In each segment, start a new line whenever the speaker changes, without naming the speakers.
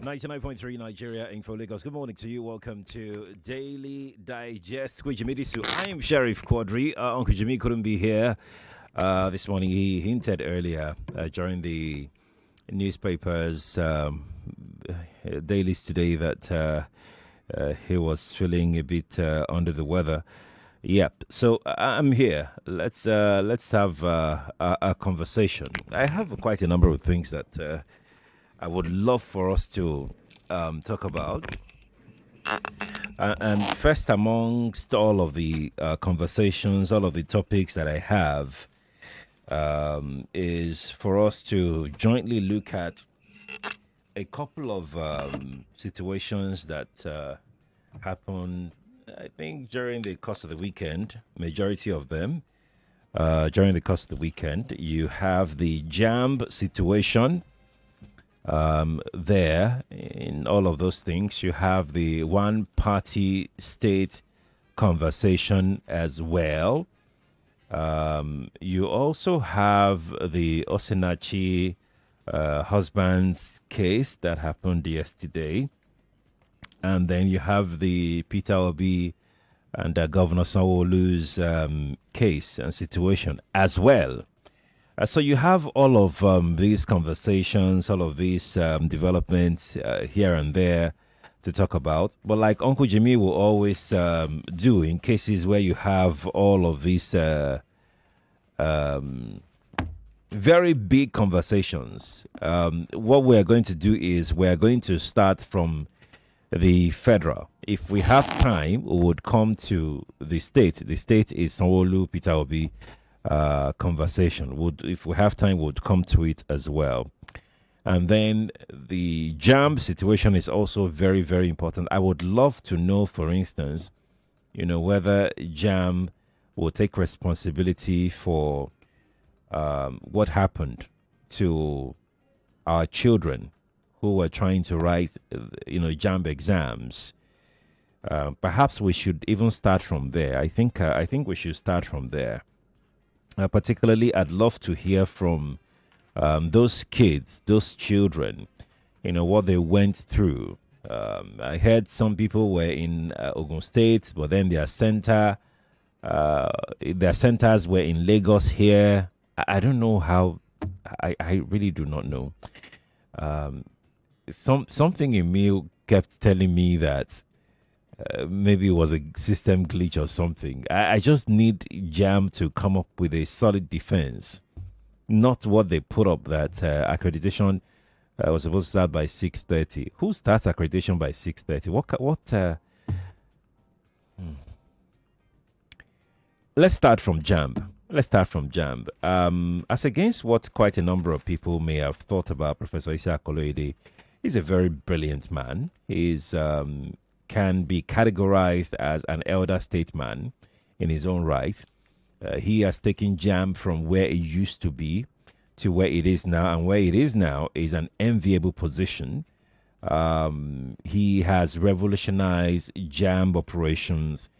99.3 Nigeria Info Lagos. Good morning to you. Welcome to Daily Digest with Jimi Disu. I am Sheriff Quadri. Uncle Jimmy couldn't be here this morning. He hinted earlier during the newspapers dailies today that he was feeling a bit under the weather. Yep. So I'm here. Let's have a conversation. I have quite a number of things that I would love for us to talk about. And first, amongst all of the conversations, all of the topics that I have, is for us to jointly look at a couple of situations that happened, I think, during the course of the weekend, majority of them. During the course of the weekend, you have the JAMB situation. There, in all of those things, you have the one party state conversation as well. You also have the Osinachi husband's case that happened yesterday. And then you have the Peter Obi and Governor Sanwo-Olu's case and situation as well. So you have all of these conversations, all of these developments here and there to talk about. But like Uncle Jimmy will always do in cases where you have all of these very big conversations, what we're going to do is we're going to start from the federal. If we have time, we would come to the state. The state is Sanwo-Olu, Peter Obi conversation. If we have time, would come to it as well. And then the JAMB situation is also very, very important. I would love to know, for instance, whether JAMB will take responsibility for what happened to our children who were trying to write, JAMB exams. Perhaps we should even start from there. I think we should start from there. Particularly, I'd love to hear from those kids, those children, what they went through. I heard some people were in Ogun State, but then their centers were in Lagos here. I don't know how. I really do not know. Something in me kept telling me that maybe it was a system glitch or something. I just need JAM to come up with a solid defense, not what they put up that accreditation was supposed to start by 6:30. Who starts accreditation by 6:30? Let's start from JAMB. As against what quite a number of people may have thought about Professor Issa Koloede, he's a very brilliant man. He's can be categorized as an elder statesman in his own right. He has taken JAMB from where it used to be to where it is now, and where it is now is an enviable position. He has revolutionized JAMB operations.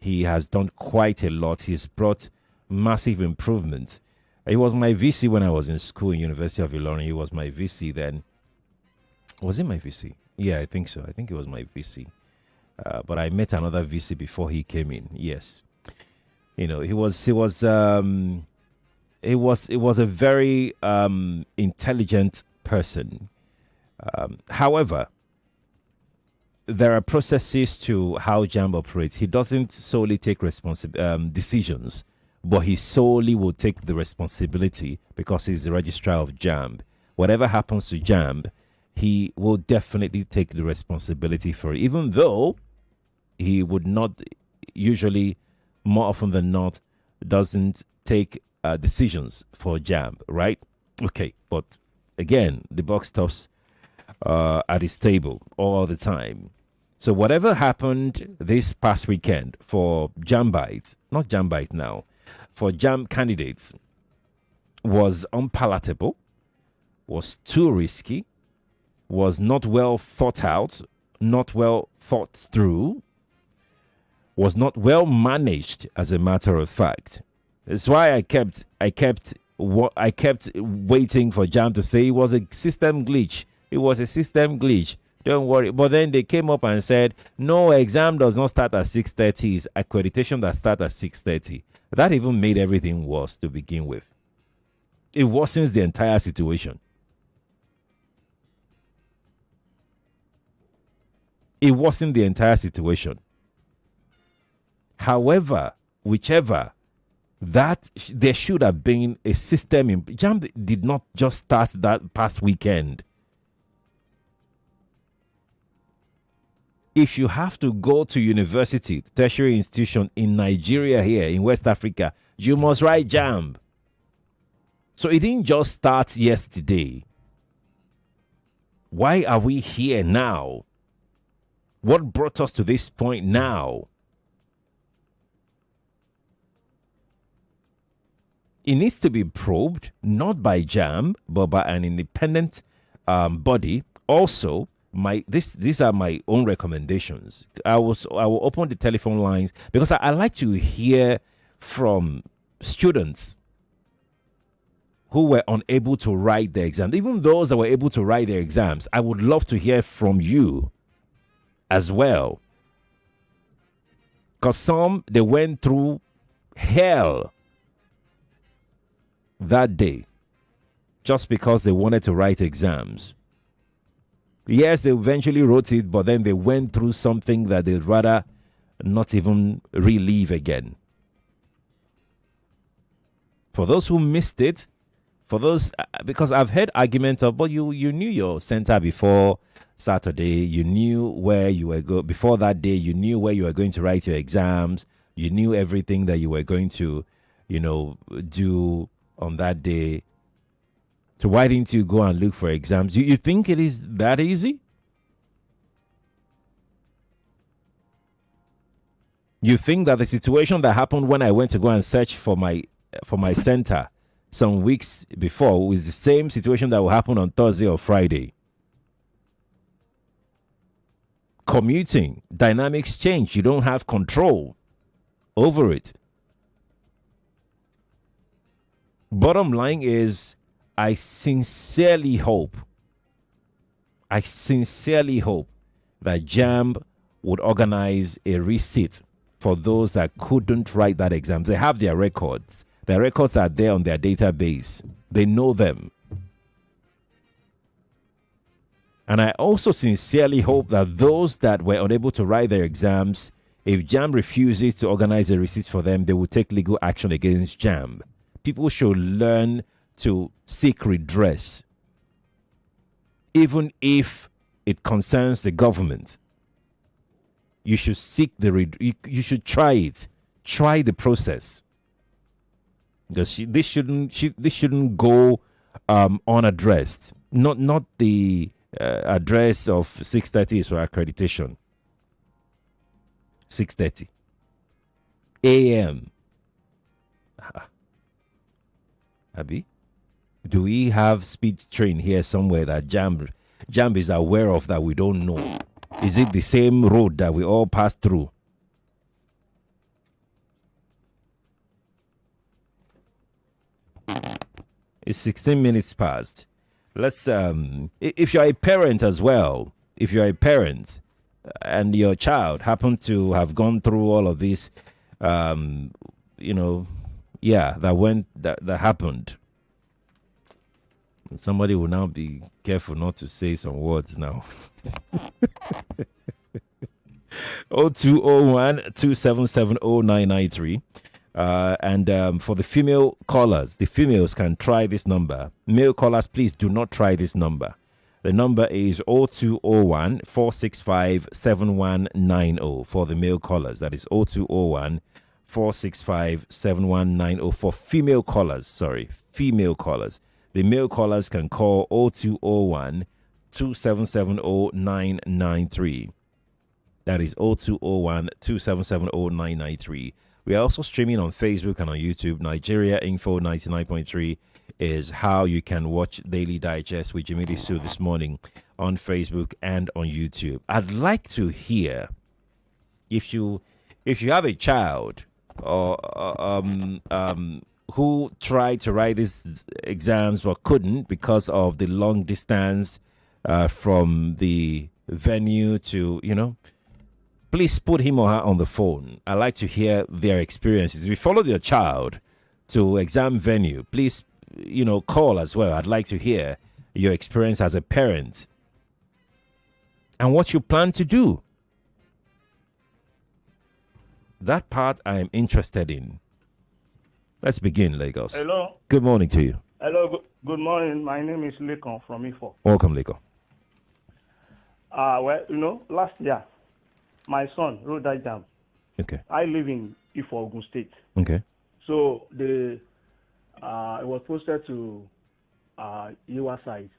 He has done quite a lot. He's brought massive improvement. He was my VC when I was in school in University of Ilorin. He was my VC then. Was it my VC? Yeah, I think so. I think it was my VC. But I met another VC before he came in. Yes, he was a very intelligent person. However, there are processes to how JAMB operates. He doesn't solely take decisions, but he solely will take the responsibility because he's the registrar of JAMB. Whatever happens to JAMB, he will definitely take the responsibility for it, even though he would not usually, more often than not, doesn't take decisions for JAMB, right? Okay, but again, the buck stops at his table all the time. So whatever happened this past weekend for JAMBites, not JAMBite now, for JAMB candidates was unpalatable, was too risky, was not well thought out, not well thought through, was not well managed, as a matter of fact. That's why I kept waiting for JAMB to say it was a system glitch. it was a system glitch. Don't worry. But then they came up and said, no, exam does not start at 6:30. It's accreditation that starts at 6:30. That even made everything worse to begin with. It worsens the entire situation. It wasn't the entire situation. However, whichever, that there should have been a system in JAMB did not just start that past weekend. If you have to go to university, tertiary institution in Nigeria here, in West Africa, you must write JAMB. So it didn't just start yesterday. Why are we here now? What brought us to this point now? It needs to be probed, not by JAMB, but by an independent body. Also, these are my own recommendations. I will open the telephone lines because I like to hear from students who were unable to write their exams. Even those that were able to write their exams, I would love to hear from you as well. Because some, they went through hell that day just because they wanted to write exams. Yes, they eventually wrote it, but then they went through something that they'd rather not even relive again. For those who missed it, for those, because I've heard arguments of, but you knew your center before Saturday, you knew where you were going, before that day, you knew where you were going to write your exams, you knew everything that you were going to, do on that day. So why didn't you go and look for exams? You think it is that easy? You think that the situation that happened when I went to go and search for my center some weeks before is the same situation that will happen on Thursday or Friday? Commuting, dynamics change. You don't have control over it. Bottom line is, I sincerely hope that JAMB would organize a receipt for those that couldn't write that exam. They have their records. Their records are there on their database. They know them. And I also sincerely hope that those that were unable to write their exams, if JAMB refuses to organize a receipt for them, they will take legal action against JAMB. People should learn to seek redress, even if it concerns the government. You should seek you should try it. Try the process. Because this shouldn't go unaddressed. Not the address of 6:30 is for accreditation. 6:30 a.m. Abby, do we have speed train here somewhere that JAMB is aware of that we don't know? Is it the same road that we all pass through? It's 16 minutes past. Let's if you're a parent as well, if you're a parent and your child happened to have gone through all of this, that happened. Somebody will now be careful not to say some words now. 0201-277-0993. And for the female callers, the females can try this number. Male callers, please do not try this number. The number is 0201-465-7190 for the male callers. That is 0201-465-7190 for female callers. Sorry, female callers. The male callers can call 0201-277-0993. That is 0201-277-0993. We are also streaming on Facebook and on YouTube. Nigeria Info 99.3 is how you can watch Daily Digest with Jimi Disu this morning on Facebook and on YouTube. I'd like to hear if you have a child or who tried to write these exams but couldn't because of the long distance from the venue to, please put him or her on the phone. I'd like to hear their experiences. If you followed your child to exam venue, please, call as well. I'd like to hear your experience as a parent and what you plan to do. That part I am interested in. Let's begin, Lagos.
Hello.
Good morning to you.
Hello. Good morning. My name is Lekon from Ifo.
Welcome, Lekon.
Last year, my son wrote that JAMB.
Okay.
I live in Ifo, Ogun State.
Okay.
So it was posted to Iwa side,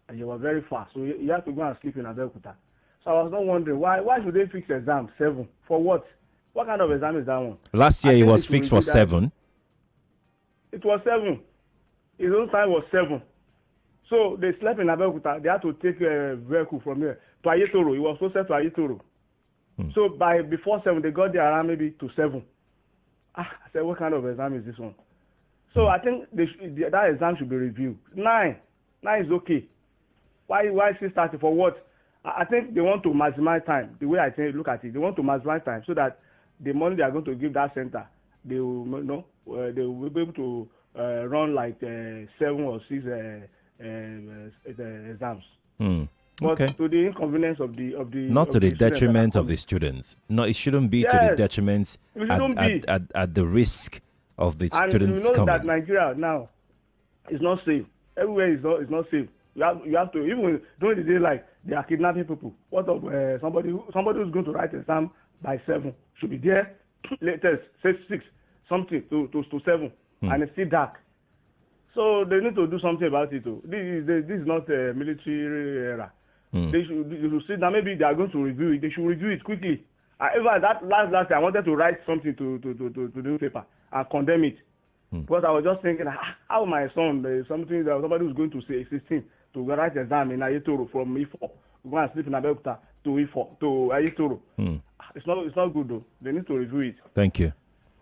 and you were very fast. So you had to go and sleep in Abeokuta. So I was not wondering why should they fix exam 7 for what? What kind of exam is that one?
Last year it was fixed for 7.
It was 7. His own time was 7. So they slept in Abeokuta. They had to take a vehicle from here to Ayetoro. It was posted to Ayetoro. So before 7, they got there around maybe to 7. I said, what kind of exam is this one? So I think that exam should be reviewed. 9 is okay. Why 6:30 for what? I think they want to maximize time. The way I look at it, they want to maximize time so that the money they are going to give that center, they will they will be able to run like 7 or 6 exams. But to the inconvenience of the
not to the detriment of the students. No, it shouldn't be to the detriment at the risk of the students coming. And you know
that Nigeria now is not safe. Everywhere is not safe. You have to, even during the day, like they are kidnapping people. What of somebody who's going to write exam by 7 should be there latest 6 something to 7, and it's still dark. So they need to do something about it too. This is not a military era. They should sit down. Maybe they are going to review it. They should review it quickly. Even that last I wanted to write something to the newspaper and condemn it. Because I was just thinking, how my son, somebody who's going to say 16 to write exam in Ayetoro from Ifo, go and sleep in Abeokuta to Ifo to Ayetoro. It's not good though. They need to review it.
Thank you,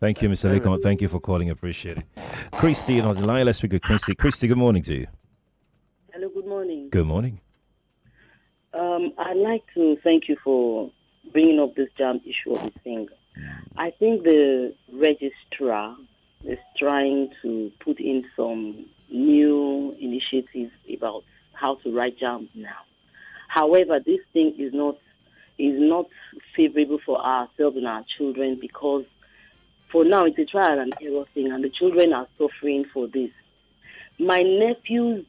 Mr. Lekon. Thank you for calling. Appreciate it. Christy on the line. Let's speak with Christy. Christy, good morning to you.
Hello, good morning.
Good morning.
I'd like to thank you for bringing up this JAMB issue of this thing. I think the registrar is trying to put in some new initiatives about how to write JAMB now. However, this thing is not favorable for ourselves and our children, because for now it's a trial and error thing, and the children are suffering for this. My nephew's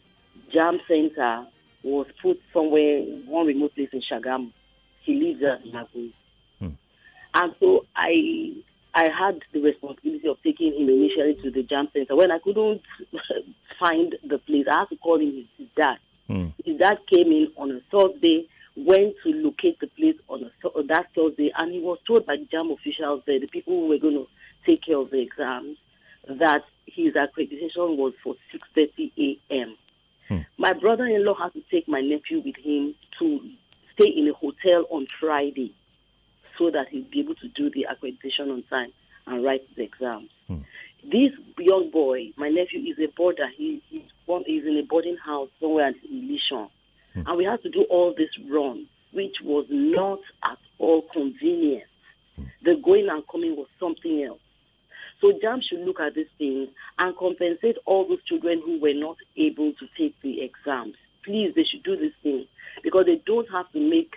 JAMB center was put somewhere, one remote place in Shagamu. He lives in Nagoya. And so I had the responsibility of taking him initially to the JAMB center. When I couldn't find the place, I had to call him his dad. His dad came in on a Thursday, went to locate the place on that Thursday, and he was told by the JAMB officials there, the people who were going to take care of the exams, that his accreditation was for 6:30 a.m. My brother-in-law had to take my nephew with him to stay in a hotel on Friday so that he'd be able to do the accreditation on time and write the exams. This young boy, my nephew, is a boarder. He's in a boarding house somewhere in Ilishon. And we had to do all this run, which was not at all convenient. The going and coming was something else. So JAMB should look at this thing and compensate all those children who were not able to take the exams. Please, they should do this thing, because they don't have to make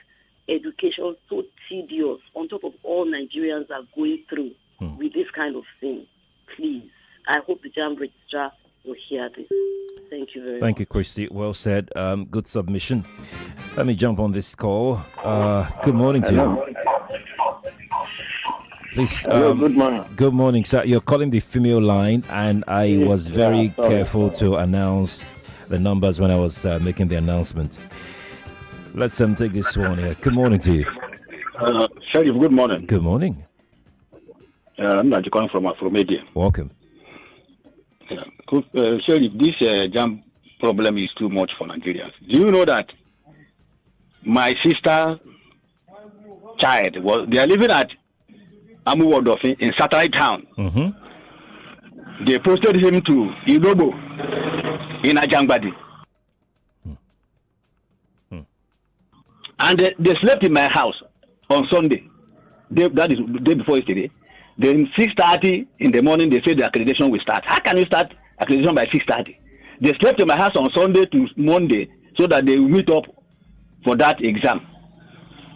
education so tedious on top of all Nigerians are going through with this kind of thing. Please, I hope the JAMB registrar will hear this. Thank you very much.
Thank you, Christy. Well said. Good submission. Let me jump on this call. Good morning to you. Please.
Good morning.
Good morning, sir. You're calling the female line, and I was very careful to announce the numbers when I was making the announcement. Let's take this one here. Good morning to you.
Sheriff, good morning.
Good morning.
I'm not calling from Afromedia.
Welcome.
Sheriff, this JAMB problem is too much for Nigerians. Do you know that my sister child they are living at Amuwodofi in Satellite Town. They posted him to Ilobo in Ajangbadi. And they slept in my house on Sunday. That is the day before yesterday. Then 6:30 in the morning, they say the accreditation will start. How can you start accreditation by 6:30? They slept in my house on Sunday to Monday so that they will meet up for that exam.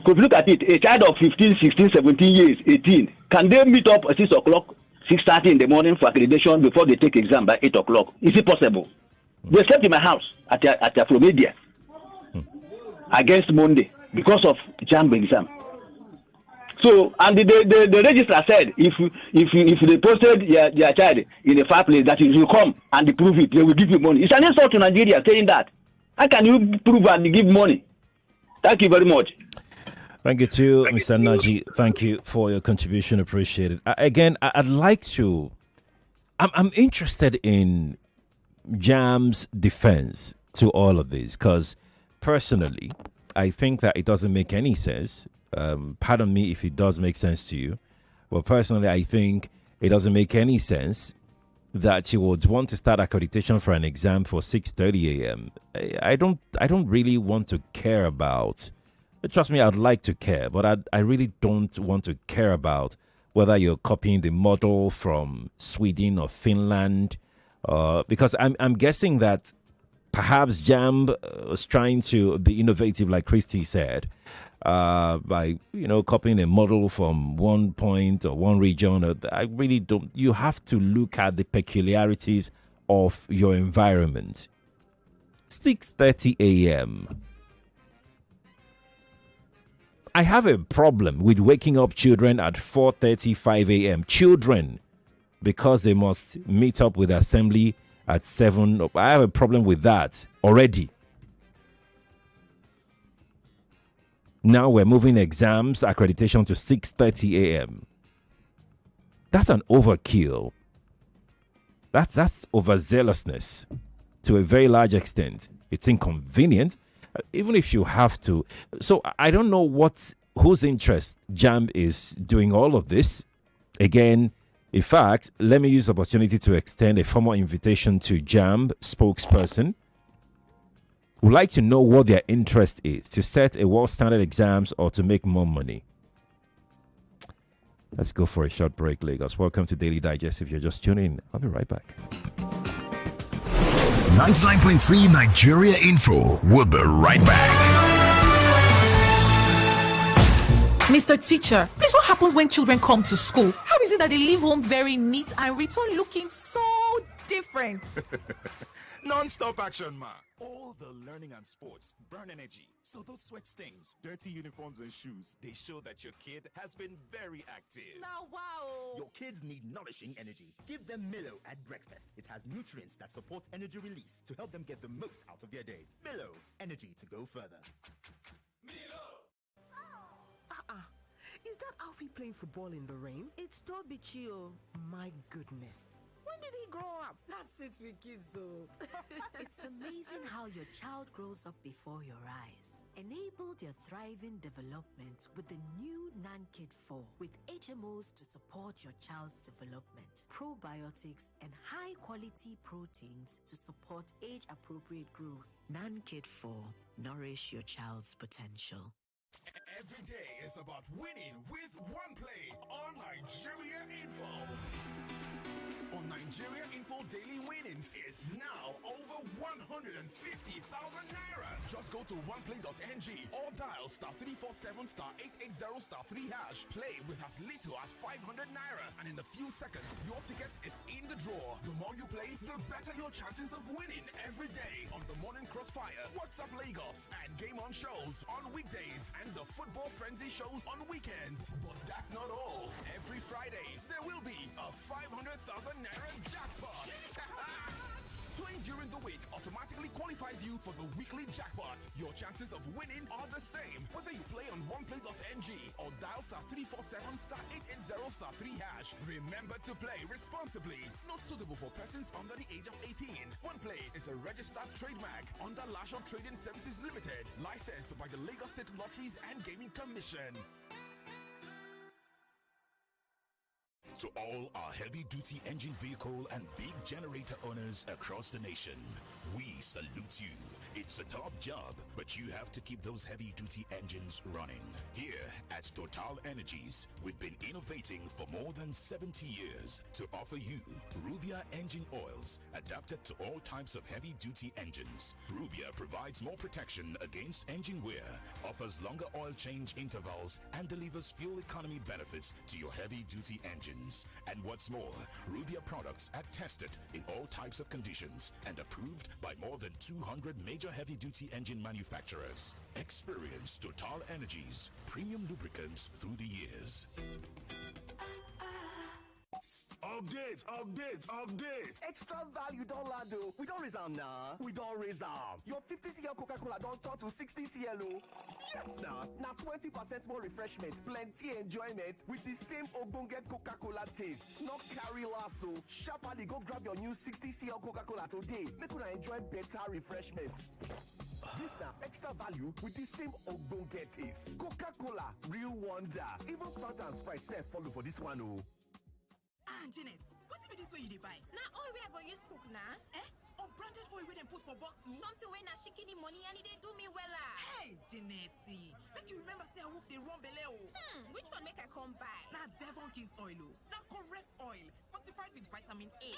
Could you look at it? A child of 15, 16, 17 years, 18, can they meet up at 6 o'clock, 6:30 in the morning for accreditation before they take exam by 8 o'clock? Is it possible? They slept in my house at Afromedia against Monday because of JAMB exam. So, and the registrar said if they posted their child in a fireplace, that if you come and they prove it, they will give you money. It's an insult to Nigeria saying that. How can you prove and give money? Thank you very much.
Thank you too, Mr. Naji. Thank you for your contribution. Appreciate it. Again, I'd like to. I'm interested in JAMB's defense to all of this because personally, I think that it doesn't make any sense. Pardon me if it does make sense to you. But personally, I think it doesn't make any sense that you would want to start accreditation for an exam for 6:30 a.m. I don't really want to care about. Trust me, I'd like to care, but I really don't want to care about whether you're copying the model from Sweden or Finland, because I'm guessing that perhaps JAMB was trying to be innovative, like Christy said, by copying a model from one point or one region. I really don't. You have to look at the peculiarities of your environment. 6:30 a.m. I have a problem with waking up children at 4:35 a.m. Children, because they must meet up with assembly at 7. I have a problem with that already. Now we're moving exams, accreditation to 6:30 a.m. That's an overkill. That's overzealousness to a very large extent. It's inconvenient. Even if you have to. So I don't know whose interest JAMB is doing all of this. Again, in fact, let me use the opportunity to extend a formal invitation to JAMB spokesperson. Would like to know what their interest is, to set a world standard exams or to make more money. Let's go for a short break, Lagos. Welcome to Daily Digest. If you're just tuning in, I'll be right back.
99.3 Nigeria Info. We'll be right back.
Mr. Teacher, please, what happens when children come to school? How is it that they leave home very neat and return looking so different?
Non-stop action, ma. All the learning and sports burn energy. So those sweat stains, dirty uniforms and shoes, they show that your kid has been very active.
Now, wow.
Your kids need nourishing energy. Give them Milo at breakfast. It has nutrients that support energy release to help them get the most out of their day. Milo, energy to go further.
Milo!
Is that Alfie playing football in the rain?
It's Toby Chio.
My goodness. When did he grow up?
That's it with kids, so. It's amazing how your child grows up before your eyes. Enable their thriving development with the new NanKid 4 with HMOs to support your child's development, probiotics, and high-quality proteins to support age-appropriate growth. NanKid 4. Nourish your child's potential.
Every day is about winning with one play on Nigeria Info. On Nigeria Info, daily winnings is now over 150,000 naira. Just go to oneplay.ng or dial *347*880*3#. Play with as little as 500 naira, and in a few seconds, your ticket is in the draw. The more you play, the better your chances of winning every day on the Morning Crossfire, WhatsApp Lagos, and Game On shows on weekdays, and the Football Frenzy shows on weekends. But that's not all. Every Friday, there will be a 500,000 naira jackpot. Playing during the week automatically qualifies you for the weekly jackpot. Your chances of winning are the same, whether you play on oneplay.ng or dial *347*880*3#. Remember to play responsibly. Not suitable for persons under the age of 18. OnePlay is a registered trademark under Lashon Trading Services Limited, licensed by the Lagos State Lotteries and Gaming Commission.
To all our heavy-duty engine vehicle and big generator owners across the nation, We salute you. It's a tough job, but you have to keep those heavy-duty engines running. Here at Total Energies, we've been innovating for more than 70 years to offer you Rubia engine oils adapted to all types of heavy-duty engines. Rubia provides more protection against engine wear, offers longer oil change intervals, and delivers fuel economy benefits to your heavy-duty engines. And what's more, Rubia products are tested in all types of conditions and approved by more than 200 major heavy-duty engine manufacturers. Experience Total Energies premium lubricants through the years.
Update! Extra value don't land though. We don't raise them now. We don't raise them. Your 50cl Coca-Cola don't turn to 60cl. Yes now. Now 20% more refreshment, plenty enjoyment with the same Ogbonge Coca-Cola taste. Not carry last though. Sharply go grab your new 60cl Coca-Cola today. Make you enjoy better refreshment. This now extra value with the same Ogbonge taste. Coca-Cola, real wonder. Even Fanta and Sprite self follow for this one oh.
Janet, what's be this way you dey buy?
Now oil we I go use cook now.
Unbranded oil we dem put for bottle.
Something wey na shikini money and it dey do me wella.
Hey, Janet, make you remember say I wolf dey run belle oh.
Which one make I come buy?
Na Devon King's oil oh. Na correct oil, fortified with vitamin A.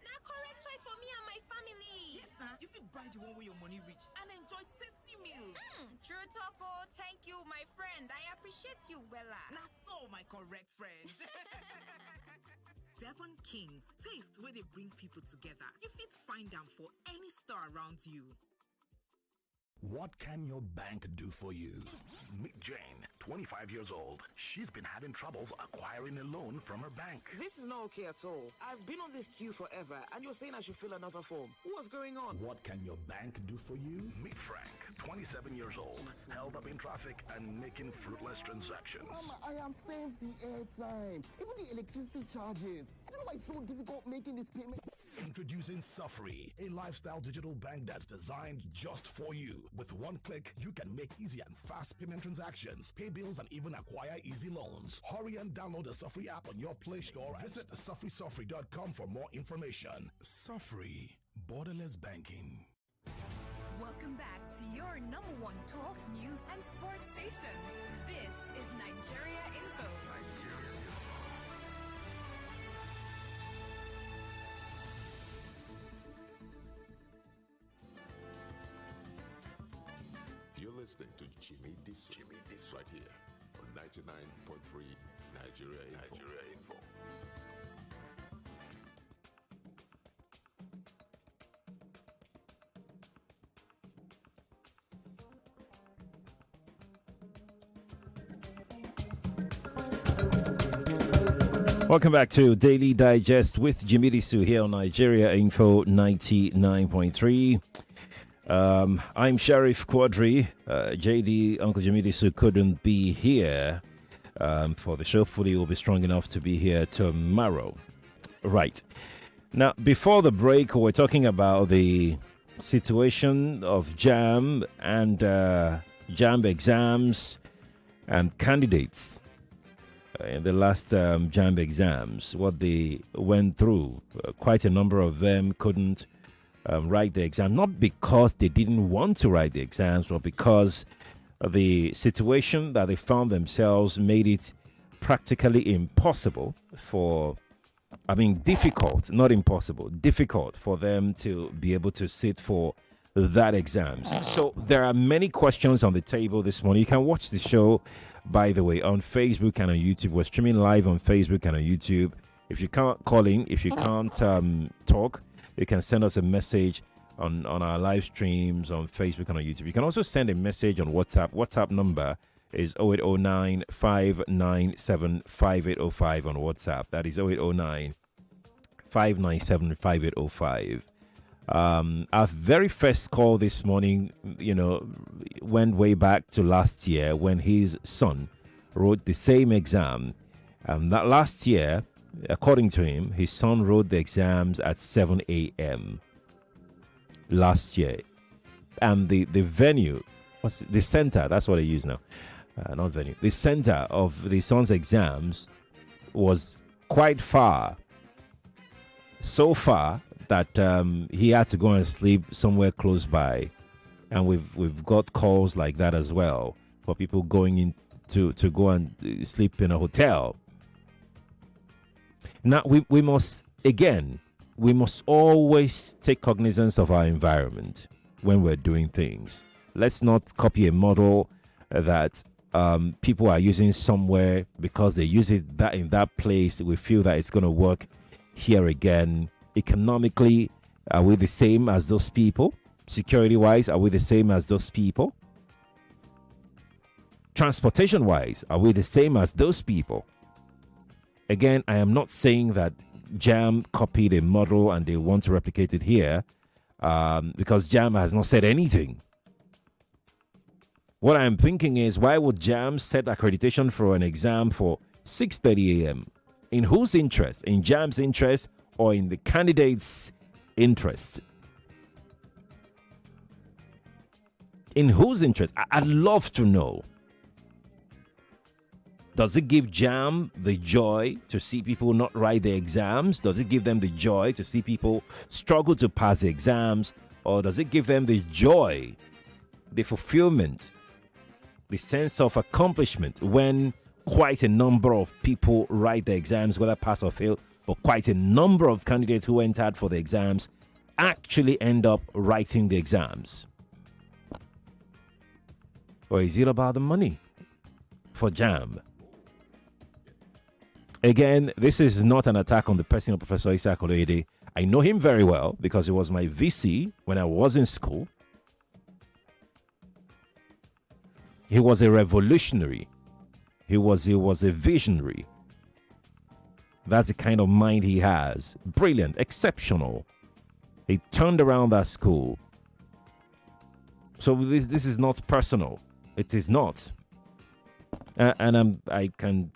Na correct choice for me and my family.
Yes, nah. You fit buy the one where your money reach and enjoy tasty meals.
True talk oh. Thank you, my friend. I appreciate you wella.
Na so, my correct friend. Devon Kings, taste where they bring people together. You fit find them for any store around you.
What can your bank do for you? Meet Jane, 25 years old. She's been having troubles acquiring a loan from her bank.
This is not okay at all. I've been on this queue forever, and you're saying I should fill another form. What's going on?
What can your bank do for you? Meet Frank, 27 years old, held up in traffic and making fruitless transactions.
Mama, I have saved the airtime, even the electricity charges. I don't know why it's so difficult making this payment.
Introducing Sufri, a lifestyle digital bank that's designed just for you. With one click, you can make easy and fast payment transactions, pay bills, and even acquire easy loans. Hurry and download the Sufri app on your Play Store. Visit sufrisufri.com for more information. Sufri, borderless banking.
Welcome back to your number one talk, news, and sports station. This is Nigeria Info.
You're listening to Jimi Disu right here on 99.3 Nigeria Info.
Welcome back to Daily Digest with Jimi Disu here on Nigeria Info 99.3. I'm Sheriff Quadri. JD, Uncle Jimi Disu couldn't be here for the show. Hopefully, he will be strong enough to be here tomorrow. Right. Now, before the break, we're talking about the situation of JAMB and JAMB exams and candidates. In the last JAMB exams, what they went through, quite a number of them couldn't write the exam, not because they didn't want to write the exams, but because the situation that they found themselves made it practically impossible difficult, not impossible, difficult for them to be able to sit for that exams. So there are many questions on the table this morning. You can watch the show, by the way, on Facebook and on YouTube. We're streaming live on Facebook and on YouTube. If you can't call in, if you can't talk, you can send us a message on our live streams on Facebook and on YouTube. You can also send a message on WhatsApp. WhatsApp number is 0809 597 5805 on WhatsApp. That is 0809 597 5805. Our very first call this morning, went way back to last year when his son wrote the same exam. That last year, according to him, his son wrote the exams at 7 a.m. last year. And the venue, the center, that's what I use now, not venue. The center of the son's exams was quite far. So far that he had to go and sleep somewhere close by, and we've got calls like that as well for people going in to go and sleep in a hotel. Now we must always take cognizance of our environment when we're doing things. Let's not copy a model that people are using somewhere because they use it that in that place. We feel that it's going to work here again. Economically, are we the same as those people? Security wise, are we the same as those people? Transportation wise, are we the same as those people? Again, I am not saying that JAMB copied a model and they want to replicate it here, because JAMB has not said anything. What I'm thinking is, why would JAMB set accreditation for an exam for 6:30 a.m.? In whose interest? In JAMB's interest or in the candidate's interest? In whose interest? I'd love to know. Does it give JAMB the joy to see people not write their exams? Does it give them the joy to see people struggle to pass the exams? Or does it give them the joy, the fulfillment, the sense of accomplishment when quite a number of people write the exams, whether pass or fail, but quite a number of candidates who entered for the exams actually end up writing the exams? Or is it about the money for JAMB? Again, this is not an attack on the person of Professor Isaac Oloyede. I know him very well because he was my VC when I was in school. He was a revolutionary. He was a visionary. That's the kind of mind he has. Brilliant, exceptional. He turned around that school. So this is not personal. It is not. And I can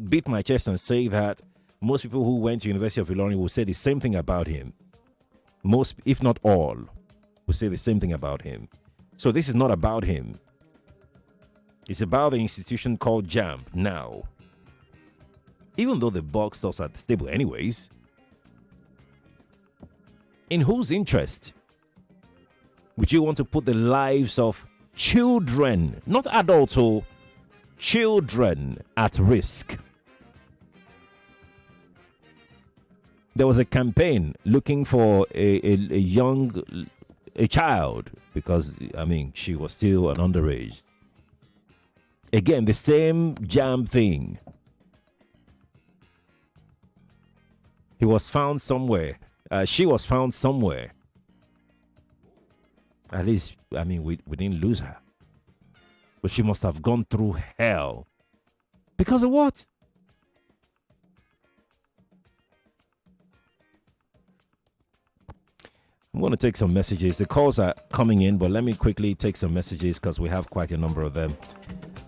beat my chest and say that most people who went to University of Ilorin will say the same thing about him. Most, if not all, will say the same thing about him. So this is not about him. It's about the institution called JAMB now. Even though the buck stops at the stable anyways. In whose interest would you want to put the lives of children, not adults, or children at risk? There was a campaign looking for a child because, I mean, she was still an underage. Again, the same JAMB thing. He was found somewhere. She was found somewhere. At least, I mean, we didn't lose her. But she must have gone through hell. Because of what? I'm going to take some messages. The calls are coming in, but let me quickly take some messages because we have quite a number of them.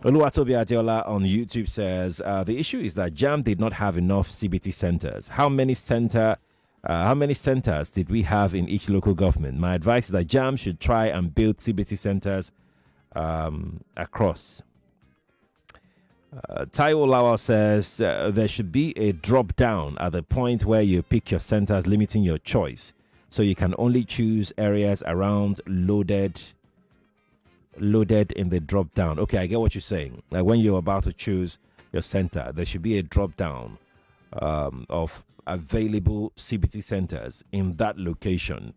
Oluwatobi Adeola on YouTube says, the issue is that JAMB did not have enough CBT centers. How many centers did we have in each local government? My advice is that JAMB should try and build CBT centers across. Taiwo Lawal says, there should be a drop down at the point where you pick your centers, limiting your choice. So you can only choose areas around loaded in the drop down. Okay, I get what you're saying. Like when you're about to choose your center, there should be a drop down of available CBT centers in that location.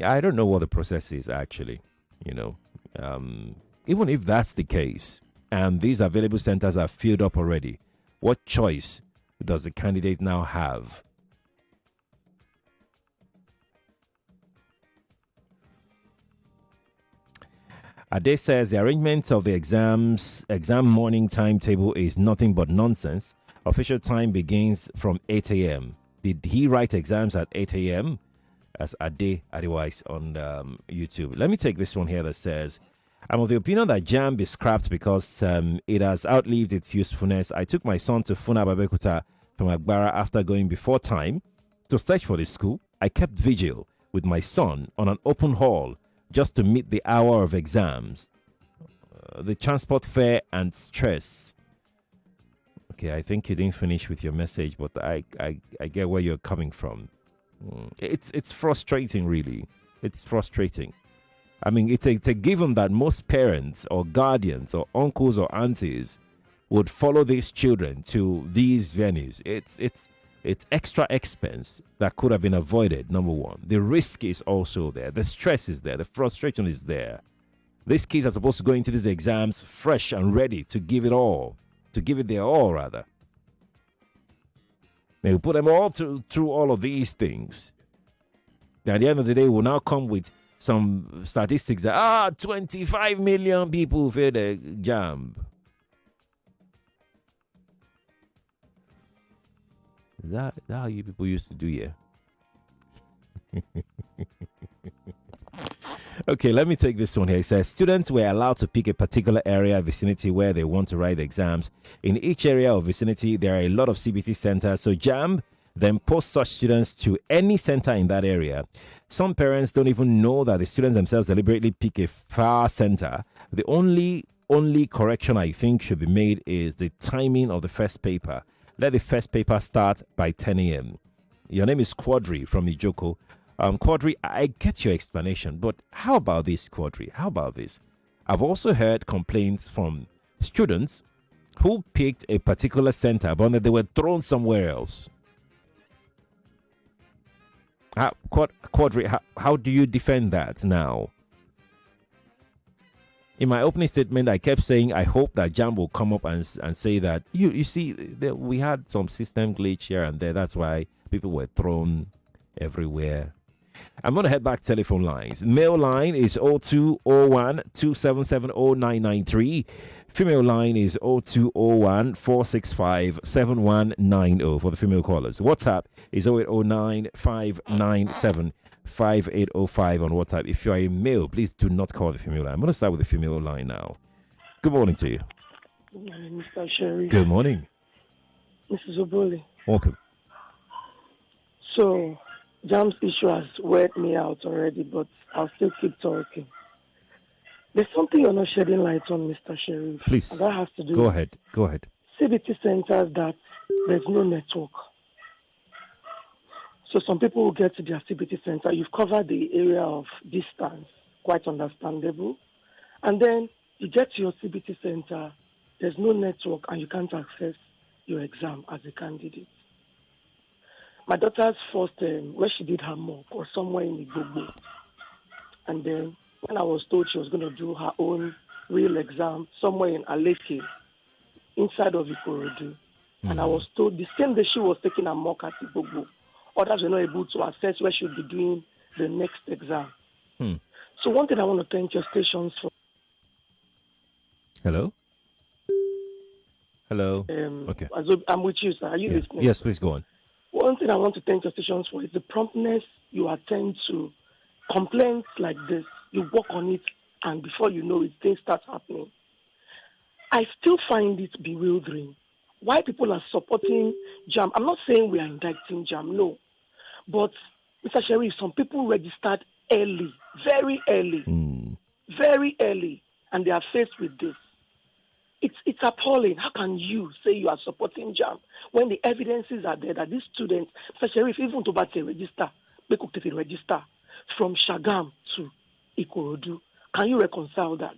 I don't know what the process is actually, even if that's the case and these available centers are filled up already, what choice does the candidate now have? Ade says the arrangement of the exam morning timetable is nothing but nonsense. Official time begins from 8 a.m. Did he write exams at 8 a.m.? As Ade Adewise on YouTube. Let me take this one here that says, I'm of the opinion that JAMB is scrapped because it has outlived its usefulness. I took my son to Funab Abekuta from Agbara after going before time to search for the school. I kept vigil with my son on an open hall just to meet the hour of exams. The transport fare and stress. Okay, I think you didn't finish with your message, but I get where you're coming from. It's frustrating, really. It's frustrating. I mean, it's a given that most parents or guardians or uncles or aunties would follow these children to these venues. It's extra expense that could have been avoided, number one. The risk is also there. The stress is there. The frustration is there. These kids are supposed to go into these exams fresh and ready to give it all. To give it their all, rather. They will put them all through all of these things. At the end of the day, we'll now come with some statistics that 25 million people failed the JAMB. Is that how you people used to do, yeah? Okay, let me take this one here. It says students were allowed to pick a particular area vicinity where they want to write the exams. In each area or vicinity, there are a lot of CBT centers. So JAMB then post such students to any center in that area. Some parents don't even know that the students themselves deliberately pick a far center. The only correction I think should be made is the timing of the first paper. Let the first paper start by 10 a.m. Your name is Quadri from Ijoko. Quadri, I get your explanation, but how about this, Quadri? How about this? I've also heard complaints from students who picked a particular center, but they were thrown somewhere else. Quadri, how do you defend that now? In my opening statement, I kept saying I hope that JAMB will come up and say that you see we had some system glitch here and there. That's why people were thrown everywhere. I'm going to head back to telephone lines. Male line is 0201 277 0993. Female line is 0201 465 7190 for the female callers. WhatsApp is 0809 597 5805 on WhatsApp. If you are a male, please do not call the female line. I'm going to start with the female line now. Good morning to you.
Good morning, Mr. Sherry.
Good morning.
Mrs. Oboli.
Welcome.
So, JAMB's issue has weighed me out already, but I'll still keep talking. There's something you're not shedding light on, Mr. Sherry.
Please.
And that has to do
Go
with
ahead. Go ahead.
CBT centers that there's no network. So some people will get to their CBT center. You've covered the area of distance, quite understandable. And then you get to your CBT center, there's no network, and you can't access your exam as a candidate. My daughter's first, where she did her mock, was somewhere in Igbobo. And then when I was told she was going to do her own real exam somewhere in Aleke, inside of Ikorodu, and I was told the same day she was taking a mock at Igbobo, others were not able to assess where she would be doing the next exam. So one thing I want to thank your stations for.
Hello? Hello? Okay.
I'm with you, sir. Are you listening?
Yes, please go on.
One thing I want to thank your stations for is the promptness you attend to complaints like this. You work on it, and before you know it, things start happening. I still find it bewildering why people are supporting JAMB. I'm not saying we are indicting JAMB, no. But, Mr. Sherry, some people registered early, very early, and they are faced with this. It's appalling. How can you say you are supporting JAMB when the evidences are there that these students, Mr. Sherry, even to register, they could register from Shagam to Ikorodu. Can you reconcile that?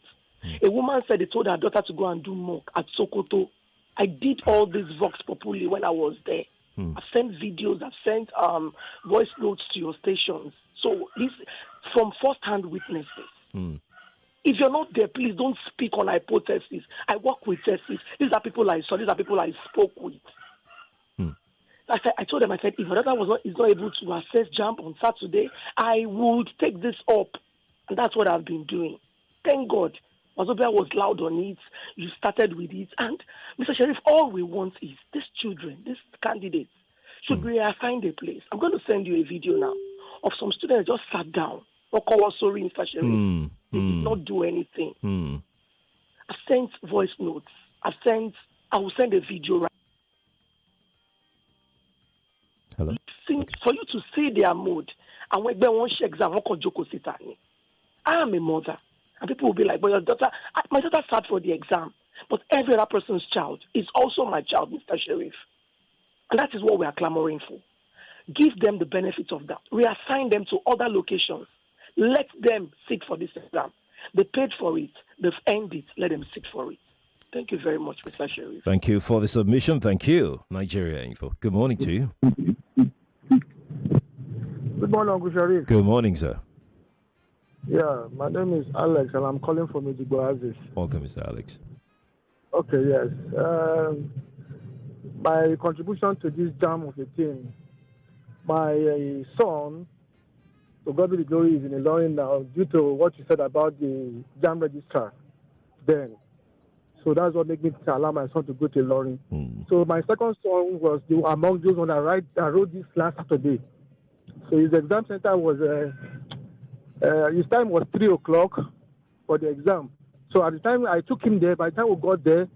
A woman said they told her daughter to go and do mock at Sokoto. I did all this Vox Populi when I was there. I've sent videos, I've sent voice notes to your stations. So this from first-hand witnesses. If you're not there, please don't speak on hypotheses. I work with theses. These are people I saw. These are people I spoke with. I told them, if my daughter is not able to access JAMB on Saturday, I would take this up. And that's what I've been doing. Thank God. Wazobia was loud on it. You started with it. And, Mr. Sheriff, all we want is these children, these candidates, should be assigned a place. I'm going to send you a video now of some students just sat down. Sorry, Mr. Sheriff. They did not do anything. I've sent voice notes. I will send a video right.
Hello?
For you to see their mood. And when they want to exam, I am a mother. And people will be like, but your daughter, my daughter sat for the exam. But every other person's child is also my child, Mr. Sheriff. And that is what we are clamoring for. Give them the benefit of that. Reassign them to other locations. Let them sit for this exam. They paid for it. They've earned it. Let them sit for it. Thank you very much, Mr. Sheriff.
Thank you for the submission. Thank you, Nigeria Info. Good morning to you.
Good morning, Uncle Sheriff.
Good morning, sir.
Yeah, my name is Alex, and I'm calling from Idigbo Aziz.
Welcome, Mr. Alex.
Okay, yes. My contribution to this jam of the team, my son, to God be the glory, is in Ilorin now due to what you said about the jam registrar then. So that's what made me allow my son to go to Ilorin. So my second son was among those on that wrote this last Saturday. So his exam center was, his time was 3 o'clock for the exam. So at the time I took him there, by the time we got there,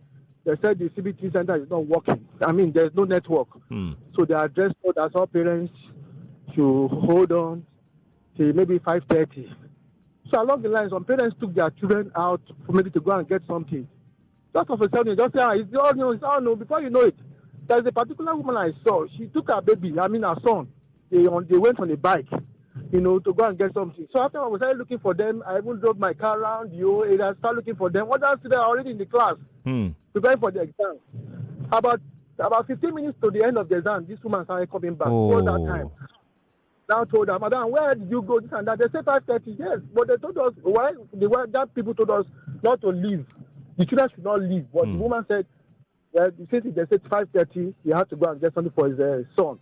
they said the CBT center is not working. I mean, there's no network. So they addressed us all parents to hold on till maybe 5:30. So along the line, some parents took their children out for maybe to go and get something. Just of a sudden, just say, it's all new, it's all new. Before you know it, there's a particular woman I saw. She took her baby, her son. They went on a bike, to go and get something. So after I was looking for them, I even drove my car around the whole area, started looking for them. Others today are already in the class, preparing for the exam. About 15 minutes to the end of the exam, this woman started coming back. All that time. Now told her, Madam, where did you go? This and that. They said 5:30, yes. But they told us, that people told us not to leave. The children should not leave. But the woman said, since they said 5:30, he had to go and get something for his son.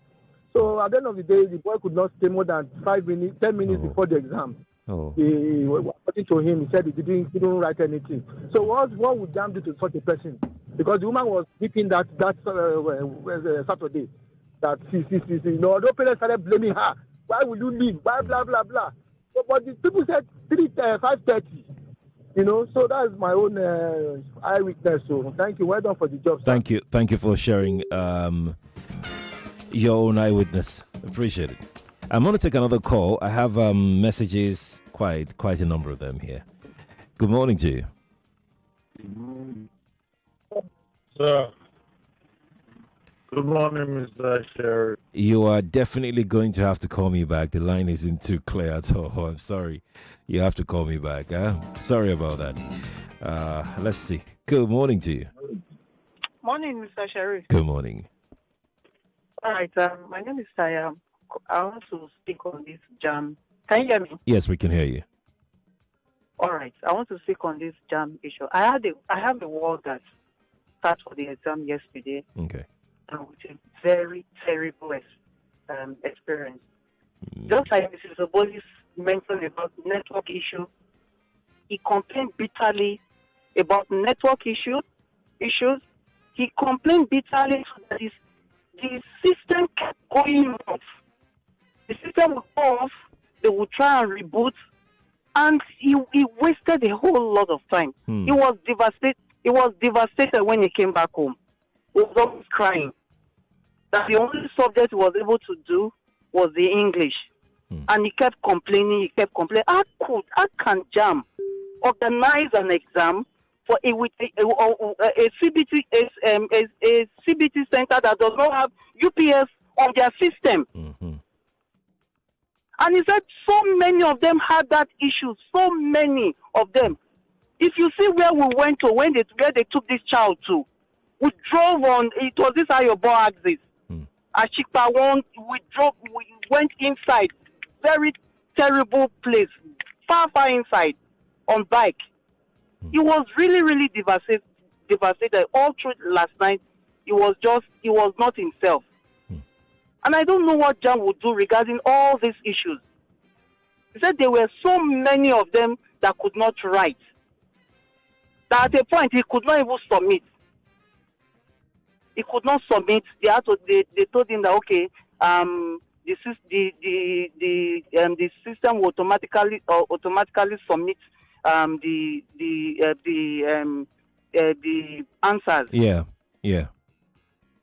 So at the end of the day, the boy could not stay more than 10 minutes before the exam. According to him, he said he didn't write anything. So what would JAMB do to such a person? Because the woman was speaking that Saturday. That although parents started blaming her, why will you leave? Why blah blah blah? But the people said 5:30. So that's my own eyewitness. So thank you. Well done for the job, sir.
Thank you for sharing your own eyewitness. Appreciate it. I'm going to take another call. I have messages, quite a number of them here. Good morning to you.
Sir. Good morning, Mr. Sheriff.
You are definitely going to have to call me back. The line isn't too clear at all. I'm sorry. You have to call me back. Sorry about that. Let's see. Good morning to you.
Morning, Mr. Sheriff.
Good morning.
All right. My name is Taya. I want to speak on this JAMB. Can you hear me?
Yes, we can hear you.
All right. I want to speak on this JAMB issue. I have the word that started for the exam yesterday.
Okay.
With a very terrible experience. Just like Mrs. Obolis mentioned about network issue, he complained bitterly about network issues. He complained bitterly that the system kept going off. The system would go off, they would try and reboot, and he wasted a whole lot of time. He was devastated. He was devastated when he came back home. He was always crying. That the only subject he was able to do was the English. And he kept complaining. How can JAMB organize an exam for a CBT center that does not have UPS on their system? And he said so many of them had that issue. So many of them. If you see where we went to, where they took this child to, we drove on. It was this Ayobo axis. Ashikpa one. We went inside. Very terrible place. Far inside on bike. He was really, really devastated. All through last night, he was not himself. And I don't know what JAMB would do regarding all these issues. He said there were so many of them that could not write. That at a point, he could not even submit. He could not submit. They told him that, okay, the system will automatically submit the answers.
Yeah.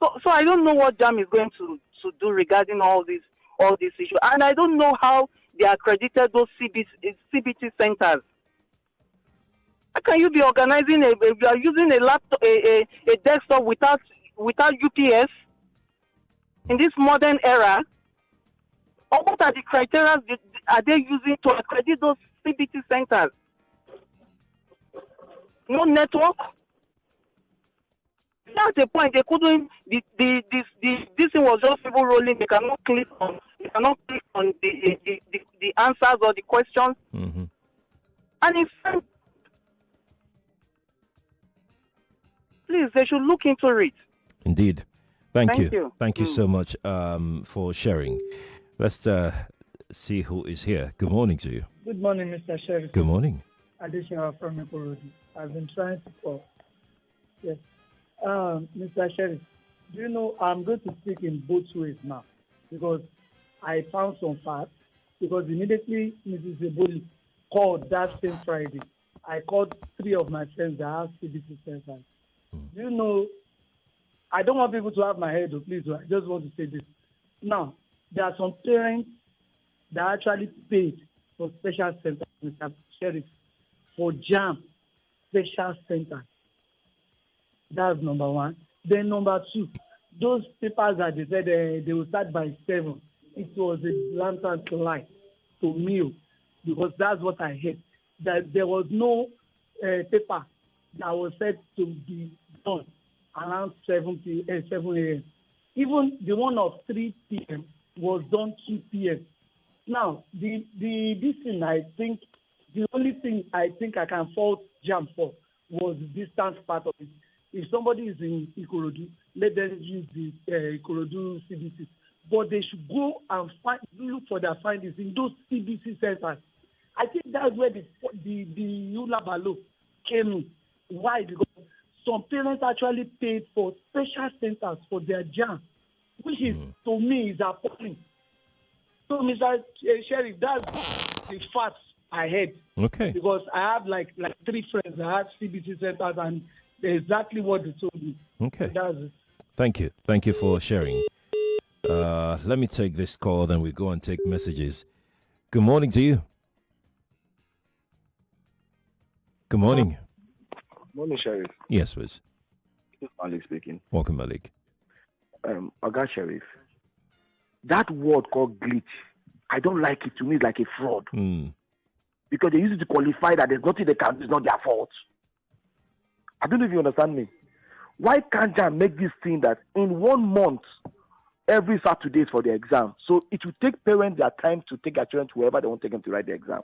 So I don't know what JAMB is going to do regarding all these issues, and I don't know how they accredited those CBT centers. How can you be organizing you are using a laptop, a desktop without UPS in this modern era? Or what are the criteria are they using to accredit those CBT centers? No network. At a point they couldn't. This thing was just people rolling. They cannot click on. The answers or the questions.
Mm-hmm.
And in fact, please, they should look into it.
Indeed. Thank you.
You.
Thank you so much for sharing. Let's see who is here. Good morning to you.
Good morning, Mr. Sheriff.
Good morning.
Additional from Ikorodi. I've been trying to call. Yes. Mr. Sheriff, do you know I'm going to speak in both ways now because I found some facts. Because immediately Mrs. Eboli called that same Friday, I called 3 of my friends that have CBC centers. Do you know, I don't want people to have my head, please. I just want to say this. Now, there are some parents that actually paid for special centers, Mr. Sheriff, for JAMB special centers. That's number 1. Then number 2, those papers that they said they will start by 7, it was a blatant lie to me because that's what I heard. That there was no paper that was said to be done around 7 a.m. Even the one of 3 p.m. was done 2 p.m. Now, this thing, I think, the only thing I think I can fault JAMB for was the distance part of it. If somebody is in Ikorodu, let them use the Ikorodu CBC. But they should go and look for their findings in those CBC centers. I think that's where the Yula Balo came in. Why? Because some parents actually paid for special centers for their JAMB, which is, to me, is appalling. So, Mr. Sheriff, that's the facts I heard.
Okay.
Because I have like 3 friends that have CBC centers and exactly what they told me.
Okay.
So that's it.
Thank you. Thank you for sharing. Let me take this call, then we go and take messages. Good morning to you. Good morning.
Morning, Sheriff.
Yes, please.
This is Malik speaking.
Welcome, Malik.
Oga Sheriff, that word called glitch, I don't like it. To me, it's like a fraud. Because they use it to qualify that there's nothing they can do, it's not their fault. I don't know if you understand me. Why can't JAMB make this thing that in 1 month, every Saturday is for the exam? So it will take parents their time to take their children to wherever they want to take them to write the exam.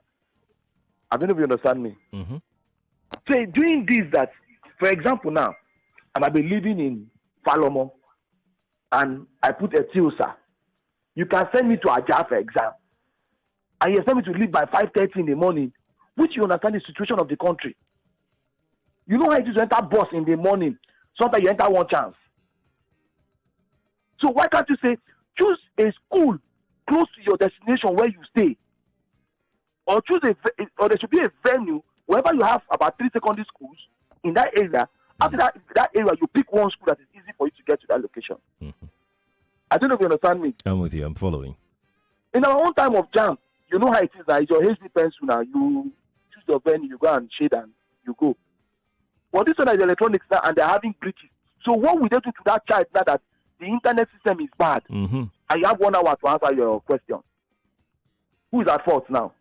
I don't know if you understand me.
Mm-hmm.
So doing this, that, for example, now, I might be living in Falomo, and I put a Tilsa. You can send me to Aja for exam. And you send me to leave by 5:30 in the morning, which you understand the situation of the country. You know how it is to enter bus in the morning. Sometimes you enter one chance. So why can't you say, choose a school close to your destination where you stay? Or or there should be a venue wherever you have about 3 secondary schools in that area. After that area, you pick one school that is easy for you to get to that location.
Mm-hmm.
I don't know if you understand me.
I'm with you. I'm following.
In our own time of JAMB, you know how it is now. It's your HD pencil now. You choose your venue, you go and shade and you go. But this one is electronics now, and they're having glitches. So what will they do to that child now that the internet system is bad,
mm-hmm.
and you have 1 hour to answer your question? Who is at fault now?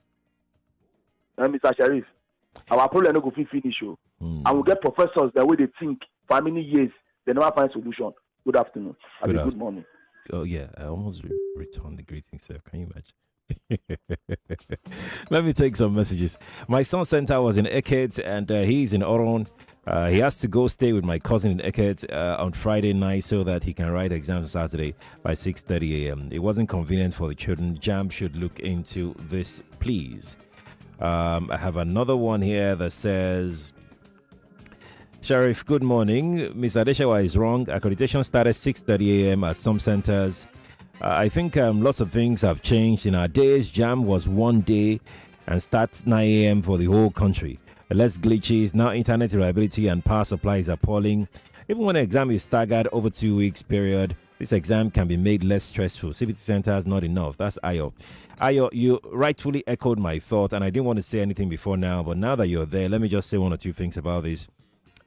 Mr. Sheriff, our problem no go finish. And we'll get professors the way they think for how many years, they never find solution. Good afternoon. Good morning.
Oh, yeah. I almost returned the greeting, sir. Can you imagine? Let me take some messages. My son's center was in Eket, and he's in Oron. He has to go stay with my cousin in Eket on Friday night so that he can write exams Saturday by 6:30 a.m. It wasn't convenient for the children. JAMB should look into this, please. I have another one here that says, Sheriff, good morning. Ms. Adeshawa is wrong. Accreditation started 6:30 a.m. at some centers. I think lots of things have changed. In our days, JAMB was 1 day and starts 9 a.m. for the whole country. Less glitches. Now internet reliability and power supply is appalling. Even when an exam is staggered over 2 weeks period, This exam can be made less stressful. CBT centers, not enough. That's Ayo. Ayo, you rightfully echoed my thought, and I didn't want to say anything before now, but now that you're there, let me just say one or two things about this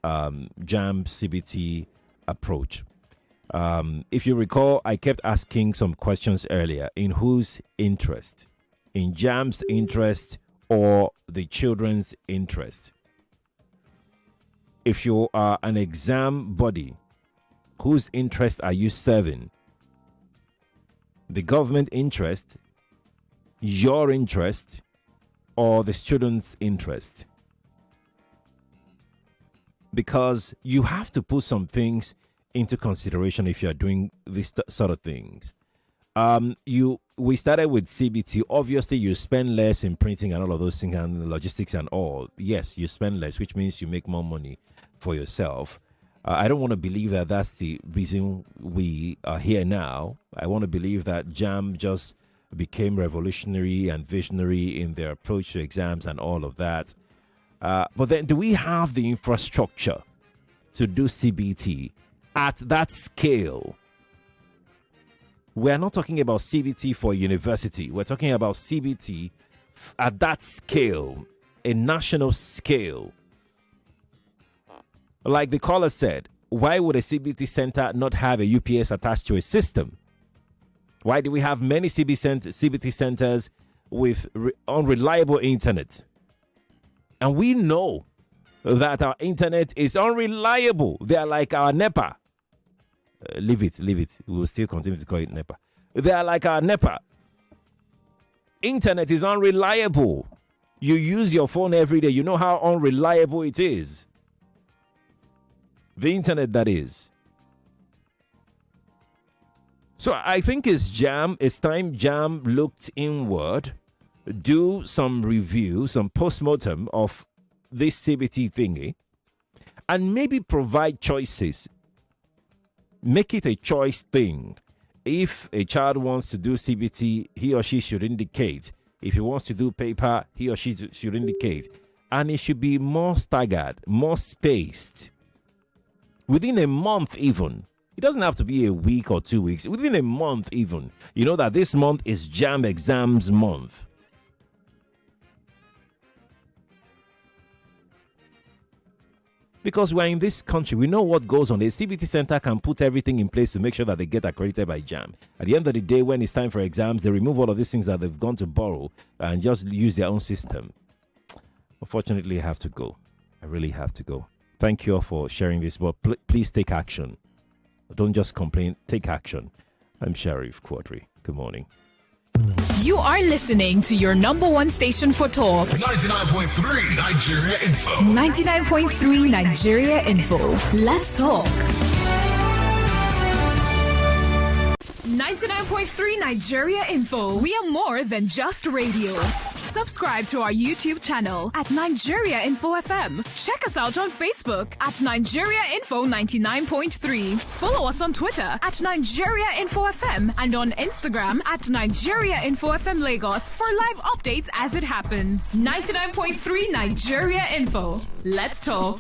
JAMB CBT approach. If you recall, I kept asking some questions earlier. In whose interest? In JAMB's interest or the children's interest? If you are an exam body, whose interest are you serving? The government interest, your interest, or the student's interest? Because you have to put some things into consideration if you are doing this sort of things. We started with CBT. Obviously, you spend less in printing and all of those things and logistics and all. Yes, you spend less, which means you make more money for yourself. I don't want to believe that that's the reason we are here now. I want to believe that JAMB just became revolutionary and visionary in their approach to exams and all of that. But then, do we have the infrastructure to do CBT at that scale? We're not talking about CBT for university. We're talking about CBT at that scale, a national scale. Like the caller said, why would a CBT center not have a UPS attached to a system? Why do we have many CBT centers with unreliable internet? And we know that our internet is unreliable. They are like our NEPA. Leave it. We will still continue to call it NEPA. They are like our NEPA. Internet is unreliable. You use your phone every day. You know how unreliable it is. The internet, that is. So I think it's time JAMB looked inward, do some review, some postmortem of this CBT thingy, and maybe provide choices. Make it a choice thing. If a child wants to do CBT, he or she should indicate. If he wants to do paper, he or she should indicate. And it should be more staggered, more spaced. Within a month even. It doesn't have to be a week or 2 weeks. Within a month even. You know that this month is JAMB exams month. Because we're in this country, we know what goes on. The CBT center can put everything in place to make sure that they get accredited by JAMB. At the end of the day, when it's time for exams, they remove all of these things that they've gone to borrow and just use their own system. Unfortunately, I have to go. I really have to go. Thank you all for sharing this, but please take action. Don't just complain, take action. I'm Sheriff Quadri. Good morning.
You are listening to your number one station for talk.
99.3 Nigeria Info.
99.3 Nigeria Info. Let's talk. 99.3 Nigeria Info. We are more than just radio. Subscribe to our YouTube channel at Nigeria Info FM. Check us out on Facebook at Nigeria Info 99.3. Follow us on Twitter at Nigeria Info FM and on Instagram at Nigeria Info FM Lagos for live updates as it happens. 99.3 Nigeria Info. Let's talk.